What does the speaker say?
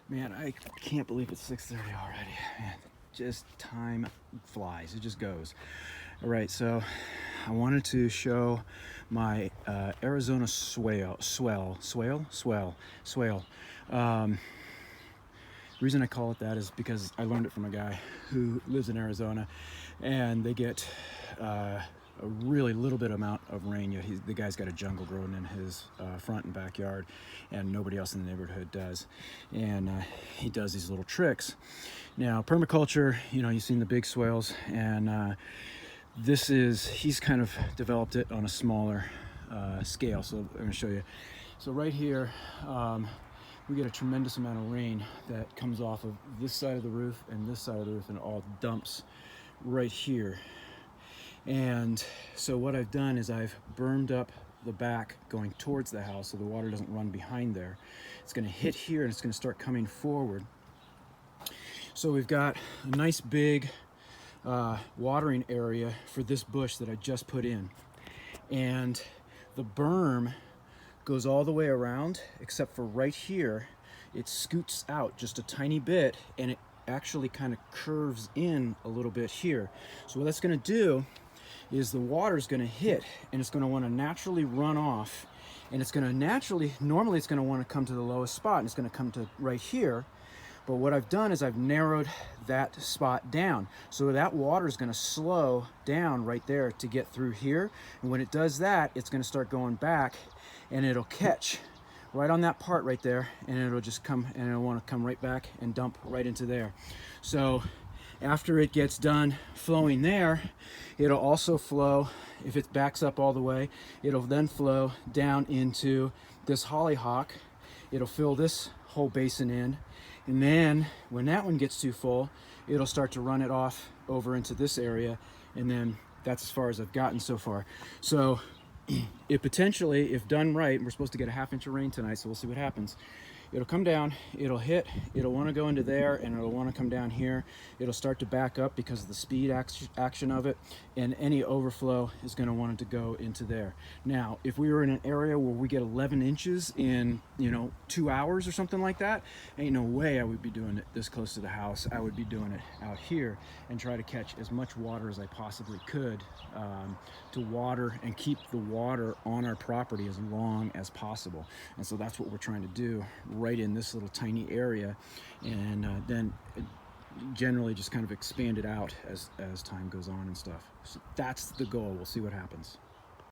Man, I can't believe it's 6:30 already. Man, just time flies. It just goes. All right, so I wanted to show my Arizona swale. Um, reason I call it that is because I learned it from a guy who lives in Arizona, and they get a really little bit amount of rain. Yet the guy's got a jungle growing in his front and backyard, and nobody else in the neighborhood does. And he does these little tricks. Now, permaculture, you've seen the big swales, and he's kind of developed it on a smaller scale. So I'm going to show you. So right here, we get a tremendous amount of rain that comes off of this side of the roof and this side of the roof, and it all dumps right here. And so what I've done is I've bermed up the back going towards the house so the water doesn't run behind there. It's going to hit here and it's going to start coming forward. So we've got a nice big watering area for this bush that I just put in. And the berm goes all the way around except for right here. It scoots out just a tiny bit, and it actually kind of curves in a little bit here. So what that's going to do is the water is going to hit, and it's going to want to naturally run off, and it's going to normally it's going to want to come to the lowest spot, and it's going to come to right here. But what I've done is I've narrowed that spot down, so that water is going to slow down right there to get through here. And when it does that, it's going to start going back, and it'll catch right on that part right there, and it'll just come, and it'll want to come right back and dump right into there. So after it gets done flowing there, it'll also flow, if it backs up all the way, it'll then flow down into this hollyhock. It'll fill this whole basin in, and then when that one gets too full, it'll start to run it off over into this area, and then that's as far as I've gotten so far. So it potentially, if done right, we're supposed to get a half-inch of rain tonight, so we'll see what happens. It'll come down, it'll hit, it'll want to go into there, and it'll want to come down here. It'll start to back up because of the speed action of it, and any overflow is going to want it to go into there. Now, if we were in an area where we get 11 inches in 2 hours or something like that, ain't no way I would be doing it this close to the house. I would be doing it out here and try to catch as much water as I possibly could to water and keep the water on our property as long as possible. And so that's what we're trying to do right in this little tiny area, and then generally just kind of expand it out as time goes on and stuff. So that's the goal. We'll see what happens.